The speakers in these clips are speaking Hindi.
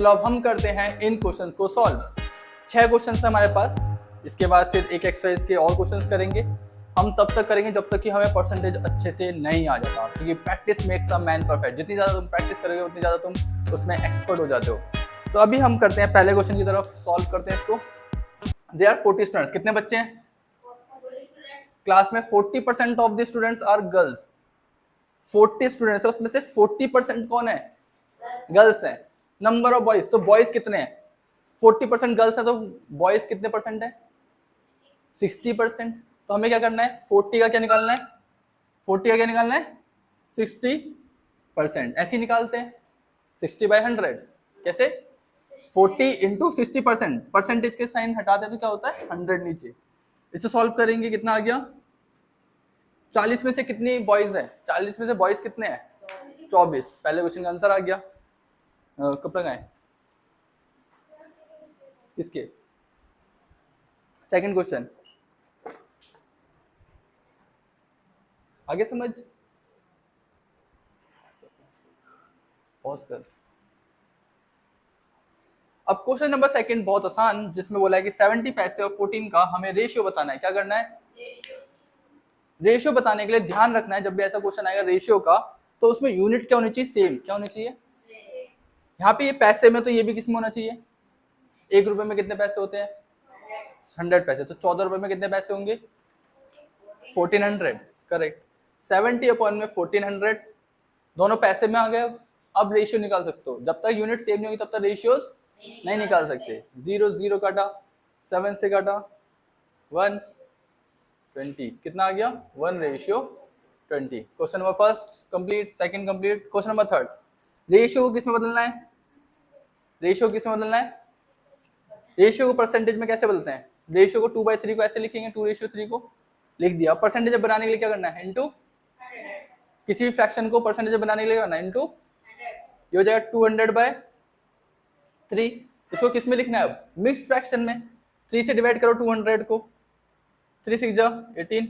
चलो अब हम करते हैं इन क्वेश्चंस को सॉल्व। 6 क्वेश्चंस है हमारे पास, इसके बाद फिर एक एक्सरसाइज के और क्वेश्चंस करेंगे। हम तब तक करेंगे जब तक कि हमें परसेंटेज अच्छे से नहीं आ जाता, क्योंकि practice makes a man perfect. जितनी ज़्यादा तुम प्रैक्टिस करोगे उतनी ज़्यादा तुम उसमें एक्सपर्ट हो जाते हो। तो अभी हम करते हैं पहले क्वेश्चन की तरफ, सॉल्व करते हैं इसको। दे आर 40 स्टूडेंट्स, कितने बच्चे हैं क्लास में? 40% of the students are girls. 40 students है, उसमें से 40% कौन है? गर्ल्स है। नंबर ऑफ बॉयज, तो बॉयज कितने हैं? 40% गर्ल्स है, तो बॉयज कितने परसेंट है? 60%। तो हमें क्या करना है? 40 का क्या निकालना है? 40 का क्या निकालना है? 60%। ऐसे ही निकालते हैं, 60/100। कैसे? 40 इंटू 60%, परसेंटेज के साइन हटाते हैं तो क्या होता है? 100 नीचे। इसे सॉल्व करेंगे, कितना आ गया? 40 में से कितनी बॉयज है? 40 में से बॉयज कितने हैं? 24। पहले क्वेश्चन का आंसर आ गया। कब तक आए इसके? सेकंड क्वेश्चन आगे समझ, पॉज कर। अब क्वेश्चन नंबर सेकंड बहुत आसान, जिसमें बोला है कि 70 पैसे और 14 का हमें रेशियो बताना है। क्या करना है? रेशियो बताने के लिए ध्यान रखना है, जब भी ऐसा क्वेश्चन आएगा रेशियो का, तो उसमें यूनिट क्या होनी चाहिए? सेम। क्या होनी चाहिए? यहाँ पे ये पैसे में, तो ये भी किसमें होना चाहिए? 1 रुपए में कितने पैसे होते हैं? 100 पैसे। तो 14 रुपए में कितने पैसे होंगे? 1400। करेक्ट। 70 अपॉन में 1400, दोनों पैसे में आ गए। अब रेशियो निकाल सकते हो। जब तक यूनिट सेम नहीं होगी तब तक रेशियोज नहीं निकाल सकते। 0 0 काटा, 7 से काटा, 1 20, कितना आ गया? 1:20। Question number first complete. Second complete. Question number third, ratio को किसमें बदलना है? रेशियो किसमें बदलना है? रेशियो को परसेंटेज में कैसे बदलते हैं? रेशियो को 2/3 को ऐसे लिखेंगे, 2:3 को लिख दिया। परसेंटेज बनाने के लिए क्या करना है? इनटू। किसी भी फ्रैक्शन को परसेंटेज बनाने के लिए करना है इनटू। ये हो जाएगा 200/3। इसको किस में लिखना है अब? मिक्स्ड फ्रैक्शन में। 3 से डिवाइड करो 200 को। 3 6 जा 18,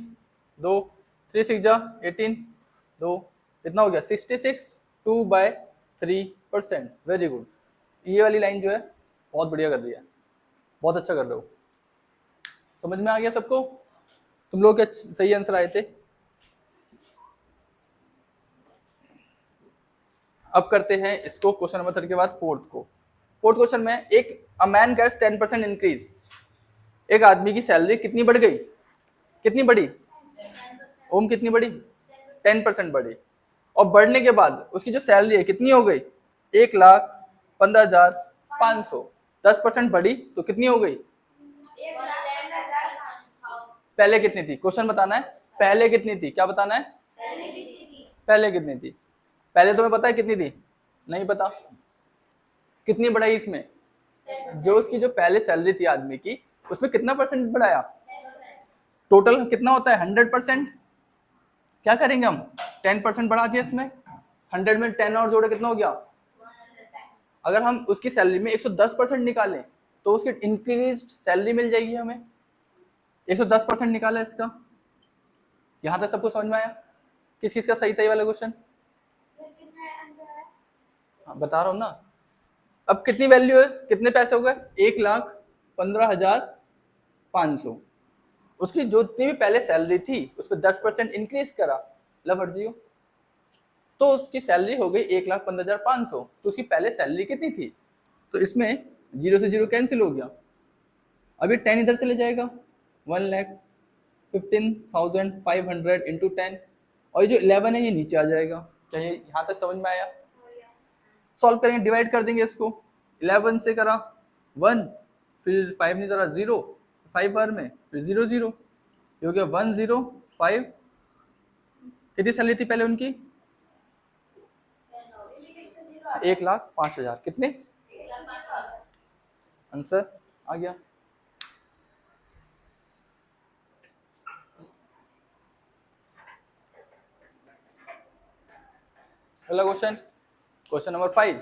2 3 6 जा 18, 2, कितना हो गया? 66, 2/3%। Very good. ये वाली लाइन जो है बहुत बढ़िया कर दिया, बहुत अच्छा कर रहे हो। समझ में आ गया सबको? तुम लोग के सही आंसर आए थे। अब करते हैं इसको, क्वेश्चन नंबर 3 के बाद फोर्थ को। फोर्थ क्वेश्चन में एक अ मैन गेट्स 10% इंक्रीज। एक आदमी की सैलरी कितनी बढ़ गई? कितनी बढ़ी? ओम कितनी बढ़ी? 10% बढ़ी। और बढ़ने के बाद उसकी जो सैलरी है कितनी हो गई? 1,15,500। 10% बढ़ी तो कितनी हो गई? पहले कितनी थी? क्वेश्चन बताना है। पहले कितनी थी? क्या बताना है? पहले कितनी थी? पहले तुम्हें पता है कितनी थी? नहीं पता। कितनी बढ़ाई इसमें? जो उसकी जो पहले सैलरी थी आदमी की, उसमें कितना परसेंट बढ़ाया? टोटल कितना होता है? 100%। क्या करेंगे हम? 10% बढ़ा दिया इसमें। 100 में 10 और जोड़े, कितना हो गया? अगर हम उसकी सैलरी में 110% निकालें तो उसकी इंक्रीज सैलरी मिल जाएगी हमें। 110% निकाला इसका। यहां तक सबको समझ में आया? किस किस का सही था ये वाला क्वेश्चन? हाँ बता रहा हूँ ना। अब कितनी वैल्यू है? कितने पैसे हो गए? 1,15,500। उसकी जो जितनी भी पहले सैलरी थी उस पर 10% इंक्रीज करा, लवर्जियो, तो उसकी सैलरी हो गई 1,15,500। तो उसकी पहले सैलरी कितनी थी? तो इसमें 0 से 0 कैंसिल हो गया। अभी 10 इधर चले जाएगा, 1,15,500 इंटू 10, और जो 11 है ये नीचे आ जाएगा। क्या ये यहाँ तक समझ में आया? सॉल्व करेंगे, डिवाइड कर देंगे इसको। 11 से करा 1, फिर 5 नहीं जरा 0, 5 बार में, फिर 0 0, ये हो गया 105। कितनी सैलरी थी पहले उनकी? 1,05,000। कितने? आंसर आ गया। अगला question, question number 5।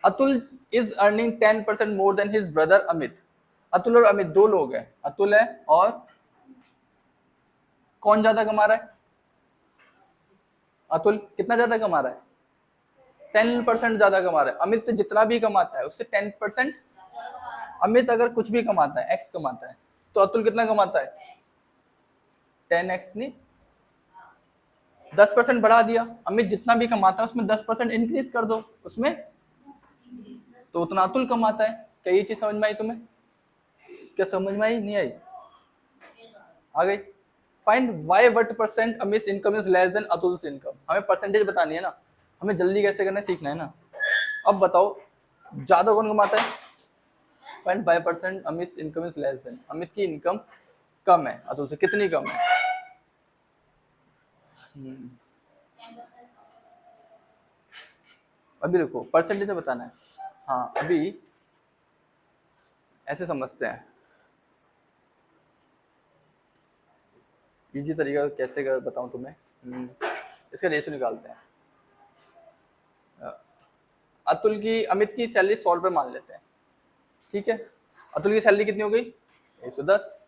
Atul is earning 10% more than his brother Amit. Atul और अमित दो लोग हैं। अतुल है और कौन ज्यादा कमा रहा है? अतुल कितना ज्यादा कमा रहा है? 10% ज्यादा कमा रहा है। अमित जितना भी कमाता है उससे 10%, अमित अगर कुछ भी कमाता है, x कमाता है, तो अतुल कितना कमाता है? 10x नहीं, 10% बढ़ा दिया। अमित जितना भी कमाता है उसमें 10% इंक्रीज कर दो उसमें, तो उतना अतुल कमाता है। क्या ये चीज समझ में आई तुम्हें? क्या समझ में आई? नहीं आई? आ गई। Find Y what percent Amit income is less than Atul's income. हमें परसेंटेज बतानी है ना, हमें जल्दी कैसे करना सीखना है ना। अब बताओ ज्यादा कौन कमाता है? 0.5% Amit income is less then, Amit की इनकम कम है अतुल से। कितनी कम है? अभी रुको, परसेंटेज में बताना है। हाँ अभी ऐसे समझते हैं, इजी तरीका कैसे कर बताऊं तुम्हें। इसका रेशियो निकालते हैं। अतुल की, अमित की सैलरी 100 रुपये मान लेते हैं, ठीक है। अतुल की सैलरी कितनी हो गई? 110।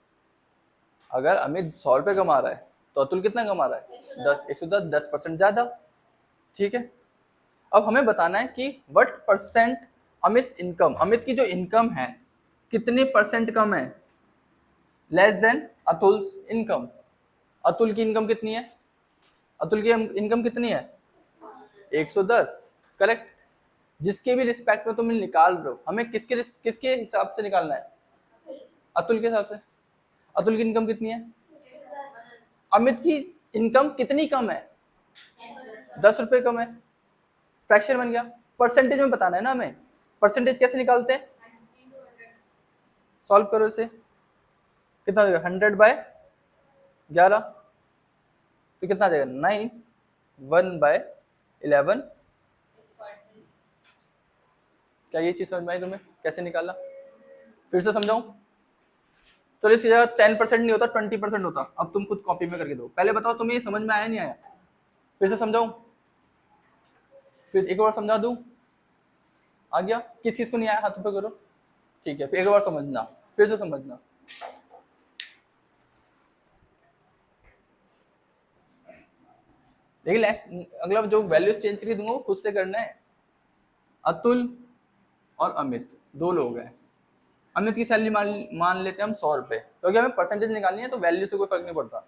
अगर अमित 100 रुपये कमा रहा है तो अतुल कितना कमा रहा है? 10। 110, 10% ज्यादा, ठीक है। अब हमें बताना है कि what percent Amit income, Amit की जो इनकम है कितने परसेंट कम है less than Atul's income. Atul की इनकम कितनी है? अतुल की इनकम कितनी है? 110, करेक्ट। जिसके भी रिस्पेक्ट में तुम निकाल रहे हो, हमें किसके हिसाब से निकालना है? अतुल के हिसाब से। अतुल की इनकम कितनी है? अमित की इनकम कितनी कम है? 10 रुपए कम है। फ्रैक्शन बन गया। परसेंटेज में बताना है ना हमें। परसेंटेज कैसे निकालते हैं? सॉल्व करो इसे, कितना हो जाएगा? 100/11, तो कितना आ जाएगा? 9। 1/11। क्या ये चीज समझ में आई तुम्हें कैसे निकाला? फिर से समझाऊं? चलो इसकी जगह 10% नहीं होता 20% होता। अब तुम खुद कॉपी में करके दो। पहले बताओ तुम्हें ये समझ में आया नहीं आया? फिर से समझाऊं? फिर एक बार समझा दूं? आ गया? किस चीज को नहीं आया हाथ ऊपर करो। ठीक है, फिर एक बार समझना, फिर से समझना। लेकिन अगला जो वैल्यूज चेंज करके दूंगा वो खुद से करना है। अतुल और अमित दो लोग हैं। अमित की सैलरी मान लेते हैं हम 100 रुपए, क्योंकि हमें परसेंटेज निकालनी है तो वैल्यू से कोई फर्क नहीं पड़ता।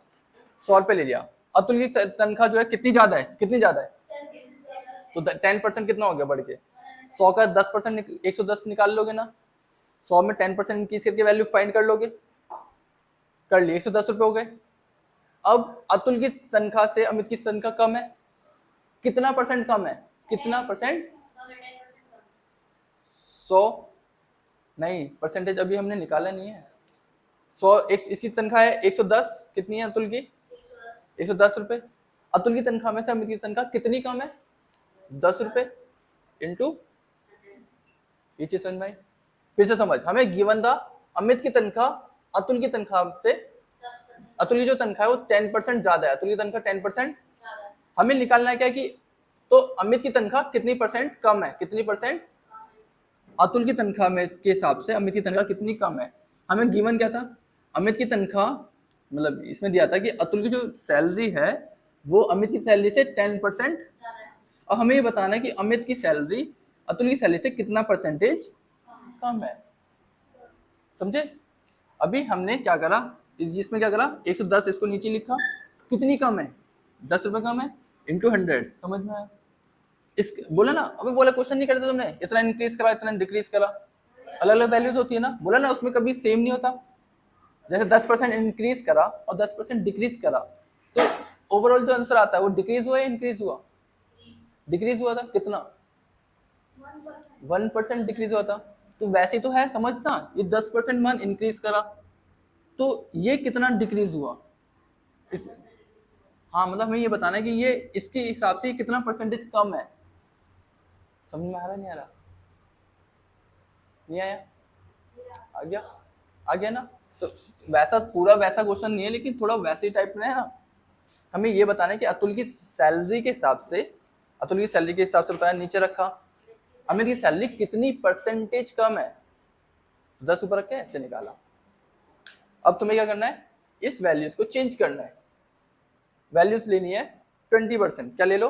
100 रुपए ले लिया। अतुल की तनख्वाह जो है कितनी ज्यादा है? कितनी ज्यादा है? तो 10% कितना हो गया बढ़ के? 100 का 10%, 110 निकाल लोगे ना। 100 में 10% इंक्रीज करके वैल्यू फाइंड कर लोगे। कर लिए, 110 रुपए हो गए। अब अतुल की तनख्वाह से अमित की तनख्वाह कम है। कितना परसेंट कम है? कितना परसेंट? 100 नहीं, परसेंटेज अभी हमने निकाला नहीं है। 100, इसकी तनख्वाह है 110। कितनी है अतुल की? 110 रुपए। अतुल की तनख्वाह में से अमित की तनख्वाह कितनी कम है? 10 रुपए इंटू, ये चीज समझ में आई? फिर से समझ, हमें गिवन था अमित की तनख्वाह अतुल की तनख्वाह से, अतुल की जो तनख्वाह है वो 10% ज्यादा है। अतुल की तनख्वाह 10% हमें निकालना है क्या कि तो अमित की तनख्वाह कितनी परसेंट कम है? कितनी परसेंट? अतुल की तनख्वाह में के हिसाब से अमित की तनख्वाह कितनी कम है। हमें गिवन क्या था? अमित की तनख्वाह, मतलब इसमें दिया था कि अतुल की जो सैलरी है वो अमित की सैलरी से 10%। और हमें ये बताना है कि अमित की सैलरी अतुल की सैलरी से कितना परसेंटेज कम है। समझे? अभी हमने क्या करा, इसमें क्या करा, 110 इसको नीचे लिखा, कितनी कम है? 10 रुपए कम है, इंटू 100। समझ में आया? इस बोला ना, अभी बोला क्वेश्चन नहीं करते तुमने, इतना इंक्रीज करा इतना डिक्रीज करा, अलग अलग वैल्यूज होती है ना। बोला ना उसमें कभी सेम नहीं होता। जैसे 10% इंक्रीज करा और 10% डिक्रीज करा, तो ओवरऑल जो आंसर आता है वो डिक्रीज हुआ या इंक्रीज हुआ? डिक्रीज हुआ था। कितना? 1% डिक्रीज हुआ था। तो वैसे तो है, समझना, ये 10% मान इंक्रीज करा तो ये कितना डिक्रीज हुआ इस, हाँ मतलब हमें ये बताना है कि ये इसके हिसाब से कितना परसेंटेज कम है। समझ में आ रहा नहीं आ रहा? नहीं आया? आ गया? आ गया ना? तो वैसा पूरा वैसा क्वेश्चन नहीं है, लेकिन थोड़ा वैसे टाइप में है ना। हमें ये बताना है कि अतुल की सैलरी के हिसाब से, अतुल की सैलरी के हिसाब से बताया, नीचे रखा अमित की सैलरी कितनी परसेंटेज कम है, 10 ऊपर रख के ऐसे निकाला। अब तुम्हें क्या करना है, इस वैल्यूज को चेंज करना है। वैल्यूज लेनी है 20%, क्या ले लो?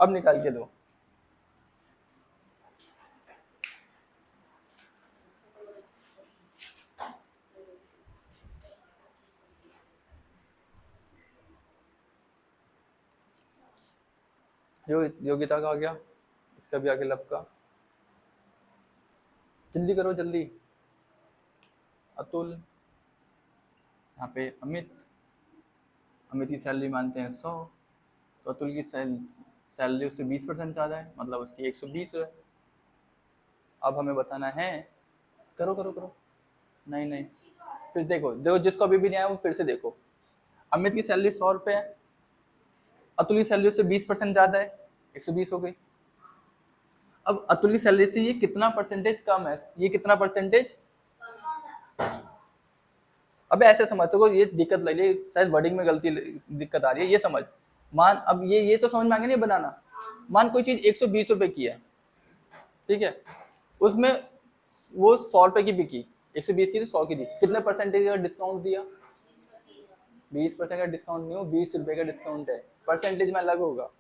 अब निकाल के दो। योगिता का आ गया, इसका भी आगे लब का, जल्दी करो जल्दी। अतुल, यहाँ पे अमित की सैलरी मानते हैं 100, तो अतुल की सैलरी उससे 20% ज़्यादा है, मतलब उसकी 120 है। अब हमें बताना है, करो करो करो, नहीं फिर देखो जिसको अभी भी नहीं आया वो फिर से देखो। अमित की सैलरी 100 रुपये है, अतुल की सैलरी उससे 20% ज़्यादा है, 120 हो गई। अब अतुल की सैलरी से ये कितना परसेंटेज कम है, ये कितना परसेंटेज, अब ऐसे समझ तो ये दिक्कत लग रही है, शायद वर्डिंग में गलती दिक्कत आ रही है, ये समझ। मान अब ये तो समझ में आगे नहीं बनाना। मान कोई चीज 120 रुपए की है, ठीक है, उसमें वो 100 रुपए की बिकी, 120 की थी 100 की थी, कितने परसेंटेज का डिस्काउंट दिया, 20% का डिस्काउंट नहीं हो, 20 रुपए का डिस्काउंट है, परसेंटेज में अलग होगा।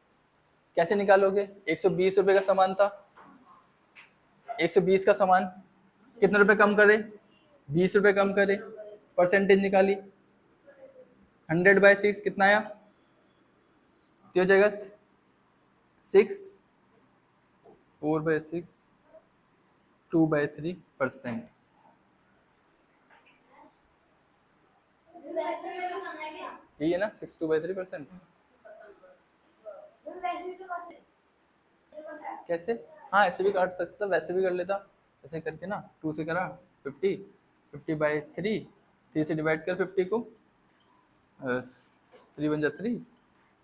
कैसे निकालोगे, 120 रुपए का सामान था, 120 का सामान कितने रुपए कम करे, 20 रुपए कम करे, परसेंटेज निकाली, 100/6 कितना आया, तो हो जाएगा 6, 4/6, 2/3%। यही है ना, 6 2/3%। कैसे, हाँ ऐसे भी काट सकता, वैसे भी कर लेता, ऐसे करके ना, 2 से करा 50, 50/3, 3 से डिवाइड कर 50 को, 3 1 जा 3,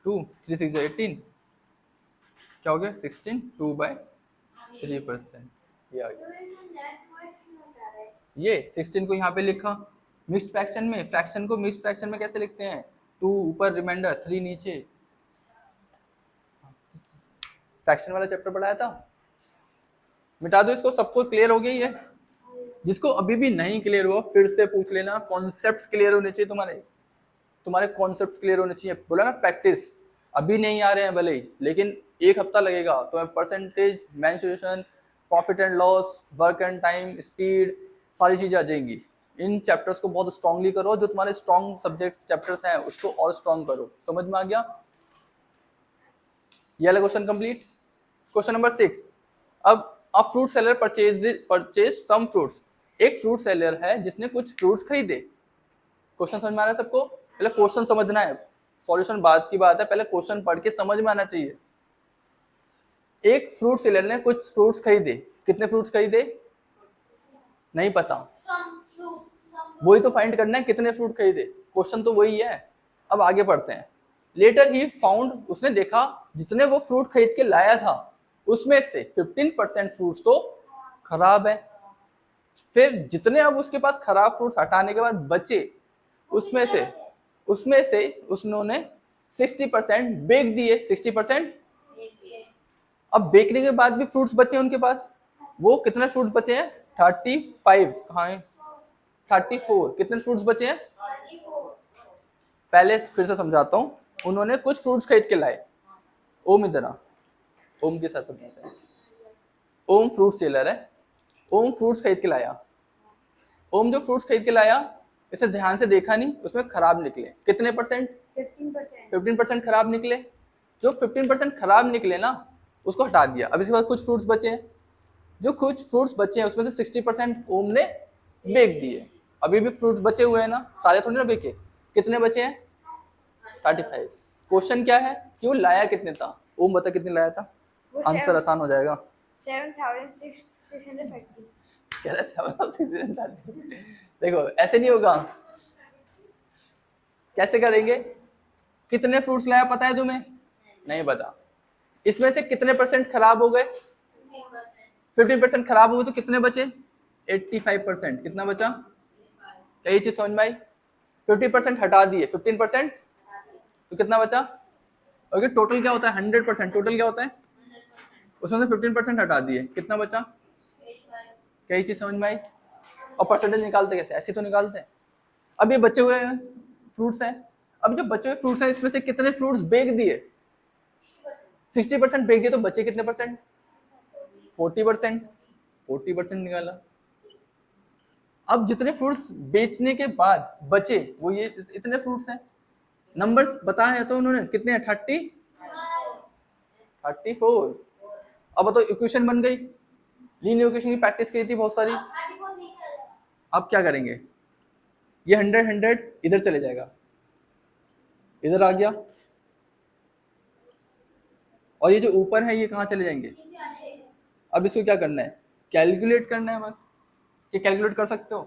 2 3 6 जा 18, क्या हो गया 16, 2/3%। ये आ गया, ये 16 को यहाँ पे लिखा मिक्स्ड फ्रैक्शन में, फ्रैक्शन को मिक्स्ड फ्रैक्शन में कैसे लिखते हैं, 2 ऊपर रिमाइंडर 3 नीचे, फ्रैक्शन वाला चैप्टर पढ़ाया था, मिटा दो इसको, सबको क्लियर हो गई है। जिसको अभी भी नहीं क्लियर हुआ फिर से पूछ लेना, कॉन्सेप्ट्स क्लियर होने चाहिए, तुम्हारे कॉन्सेप्ट्स क्लियर होने चाहिए, बोला ना प्रैक्टिस, अभी नहीं आ रहे हैं भले ही, लेकिन 1 हफ्ता लगेगा तो percentage, mensuration, profit and loss, work and time, speed, सारी चीजें आ जाएंगी। इन चैप्टर्स को बहुत स्ट्रांगली करो, जो तुम्हारे स्ट्रांग सब्जेक्ट चैप्टर्स हैं उसको और स्ट्रांग करो। समझ में आ गया, ये वाला क्वेश्चन कंप्लीट। क्वेश्चन नंबर 6, अब a fruit seller purchase some fruits, एक फ्रूट सेलर है जिसने कुछ फ्रूट्स खरीदे। क्वेश्चन समझ में आ रहा है सबको, पहले क्वेश्चन समझना है, सॉल्यूशन बाद की बात है, पहले क्वेश्चन पढ़ के समझ में आना चाहिए। एक फ्रूट सेलर ने कुछ फ्रूट्स खरीदे, कितने फ्रूट्स खरीदे नहीं पता, वही तो फाइंड करना है, कितने फ्रूट खरीदे, क्वेश्चन तो वही है। अब आगे पढ़ते हैं। लेटर ही फाउंड, उसने देखा जितने वो फ्रूट खरीद के लाया था उसमें से 15% फ्रूट्स तो खराब है, फिर जितने अब उसके पास खराब फ्रूट्स हटाने के बाद बचे उसमें से उसने 60% बेच दिए, 60%। अब बेचने के बाद भी फ्रूट्स बचे उनके पास, वो कितने फ्रूट्स बचे हैं 35, कहाँ है 34, कितने फ्रूट्स बचे हैं, पहले फिर से समझाता हूँ। उन्होंने कुछ फ्रूट्स खरीद के लाए, ओम इधर आ, ओम के साथ समझाता है। ओम फ्रूट सेलर है, ओम फ्रूट्स खरीद के लाया, ओम जो फ्रूट्स खरीद के लाया इसे ध्यान से देखा नहीं, उसमें खराब निकले, कितने परसेंट, 15% खराब निकले। जो 15% खराब निकले ना उसको हटा दिया। अब इसके बाद कुछ फ्रूट्स बचे हैं, जो कुछ फ्रूट्स बचे हैं उसमें से 60% ओम ने बेच दिए, अभी भी फ्रूट्स बचे हुए हैं ना, सारे थोड़ी ना बेचे, कितने बचे हैं 35। क्वेश्चन क्या है कि वो लाया कितने था, ओम बता कितने लाया था, आंसर आसान हो जाएगा, 7,630। कह रहा 7,630। देखो ऐसे नहीं होगा, कैसे करेंगे, कितने फ्रूट्स लाया पता है तुम्हें, नहीं पता, इसमें से कितने परसेंट खराब हो गए, 15% खराब हो गए, तो कितने बचे 85%, कितना बचा, क्या ये चीज समझ में आई, 50% हटा दिए, 15% तो कितना बचा, ओके टोटल क्या होता है 100%, टोटल क्या होता है, उसमें से 15% हटा दिए, कितना बचा, क्या ये चीज समझ में आई। और परसेंटेज निकालते कैसे, ऐसे तो निकालते हैं। अब ये बचे हुए फ्रूट्स हैं, अब जो बचे हुए फ्रूट्स हैं इसमें से कितने फ्रूट्स बेच दिए, 60% बेच दिए, तो बचे कितने परसेंट, 40%, 40% निकाला। अब जितने फ्रूट्स बेचने के बाद बचे वो ये इतने फ्रूट्स हैं, नंबर बताया है तो उन्होंने कितने हैं 30, 34। अब बताओ इक्वेशन बन गई, लीनियर इक्वेशन की प्रैक्टिस की थी बहुत सारी। अब क्या करेंगे, ये 100 100 इधर चले जाएगा, इधर आ गया, और ये जो ऊपर है ये कहाँ चले जाएंगे। अब इसको क्या करना है, कैलकुलेट करना है बस। क्या कैलकुलेट कर सकते हो,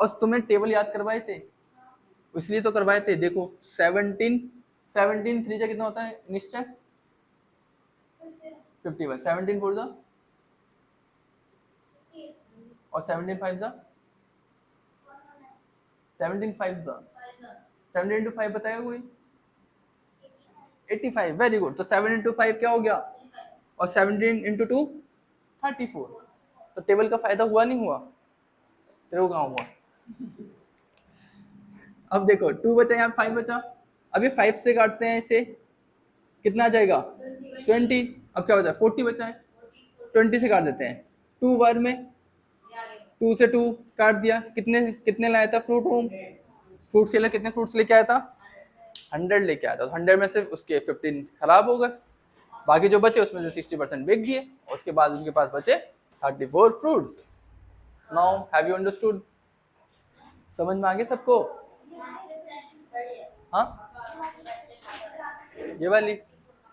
और तुम्हें टेबल याद करवाए थे, इसलिए तो करवाए थे। देखो 17 17 3 जा कितना होता है निश्चय, 51, 17 4 जा, और 17 5 जा, 17 5 जा, 17 into 5 बताया कोई, 85, वेरी गुड। तो 7 into 5 क्या हो गया, और 17 into 2 34। तो टेबल का फायदा हुआ नहीं हुआ, तेरे को कहाँ हुआ। अब देखो 2 बचा, यहाँ 5 बचा, अब ये 5 से काटते हैं इसे, कितना आ जाएगा 20। अब क्या बचा 40 बचा है, 20 से काट देते हैं, 2 बार में 2 से 2 काट दिया, कितने कितने लाया था फ्रूट होम, फ्रूट सेलर कितने फ्रूट्स लेके आया था, 100 लेके आया था। तो 100 में से उसके 15 खराब हो गए, बाकी जो बचे उसमें से 60% बिक गए, उसके बाद उनके पास बचे 34 fruits. Now have you understood, समझ में आ गया सबको। हाँ ये वाली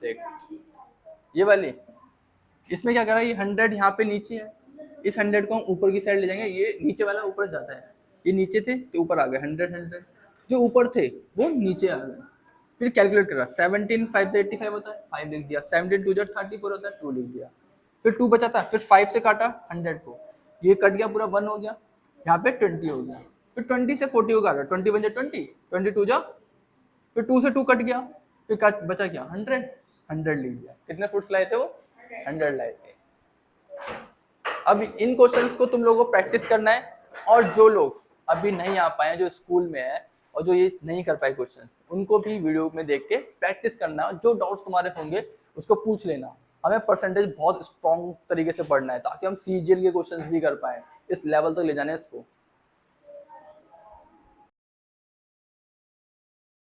देख, ये वाली, इसमें क्या करा, ये 100 यहाँ पे नीचे है, इस 100 को हम ऊपर की साइड ले जाएंगे, ये नीचे वाला ऊपर जाता है, ये नीचे थे तो ऊपर आ गए 100 100, जो ऊपर थे वो नीचे आ गए। फिर कैलकुलेट करा, 17 5 से 85 होता है, 5 लिख दिया, 17 2 34 होता है, 2 लिख दिया, फिर 2 बचा था, फिर 5 से काटा 100 को, ये कट गया पूरा 1 हो गया, यहाँ पे 20 हो गया, फिर 20 से 40 को काटा, 20 बन जाए 20, 22 जा, फिर 2 से 2 कट गया, फिर बचा क्या 100 100 लिख दिया। कितने फ्रूट्स लाए थे वो, 100 लाए थे। अब इन क्वेश्चंस को तुम लोगों को प्रैक्टिस करना है, और जो लोग अभी नहीं आ पाए, जो स्कूल में है और जो ये नहीं कर पाए क्वेश्चन, उनको भी वीडियो में देख के प्रैक्टिस करना है, जो डाउट्स तुम्हारे होंगे उसको पूछ लेना। हमें परसेंटेज बहुत स्ट्रॉन्ग तरीके से पढ़ना है ताकि हम सीजीएल के क्वेश्चंस भी कर पाए, इस लेवल तक ले जाने इसको।